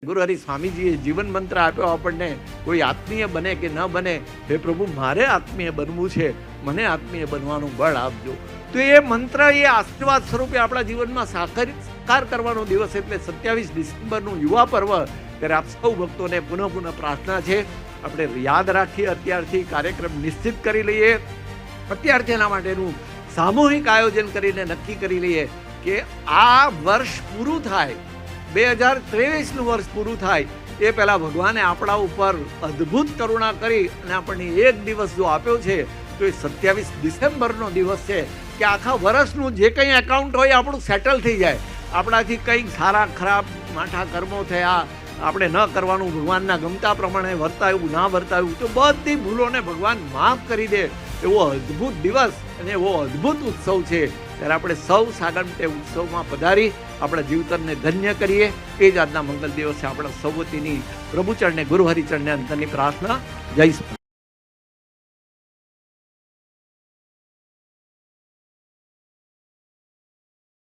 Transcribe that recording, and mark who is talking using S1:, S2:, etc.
S1: ગુરુહરિ સ્વામીજીએ જીવન મંત્ર આપ્યો આપણને, કોઈ આત્મીય બને કે ન બને, હે પ્રભુ મારે આત્મીય બનવું છે, મને આત્મીય બનવાનું બળ આપજો. તો એ મંત્ર એ આશીર્વાદ સ્વરૂપે આપણા જીવનમાં સાકાર કરવાનો દિવસ એટલે 27 ડિસેમ્બરનું યુવા પર્વ. ત્યારે આપ સૌ ભક્તોને પુનઃ પ્રાર્થના છે, આપણે યાદ રાખીએ, અત્યારથી કાર્યક્રમ નિશ્ચિત કરી લઈએ, અત્યારથી એના માટેનું સામૂહિક આયોજન કરીને નક્કી કરી લઈએ કે આ વર્ષ પૂરું થાય, 2023નું વર્ષ પૂરું થાય એ પહેલાં ભગવાને આપણા ઉપર અદ્ભુત કરુણા કરી અને આપણને એક દિવસ જો આપ્યો છે તો એ 27 ડિસેમ્બરનો દિવસ છે કે આખા વર્ષનું જે કંઈ એકાઉન્ટ હોય આપણું સેટલ થઈ જાય. આપણાથી કંઈક સારા ખરાબ માઠા કર્મો થયા, આપણે ન કરવાનું, ભગવાનના ગમતા પ્રમાણે વર્તાયું ના વર્તાયું, તો બધી ભૂલોને ભગવાન માફ કરી દે એવો અદ્ભુત દિવસ અને એવો અદ્ભુત ઉત્સવ છે. ત્યારે આપણે સૌ સાગર ઉત્સવમાં પધારી આપણા જીવતરને ધન્ય કરીએ. એ જ આજના મંગલ દિવસે આપણા સૌ વતીની પ્રભુચરણને ગુરુહરિચરણને અંતરની પ્રાર્થના. જય સ્વામી.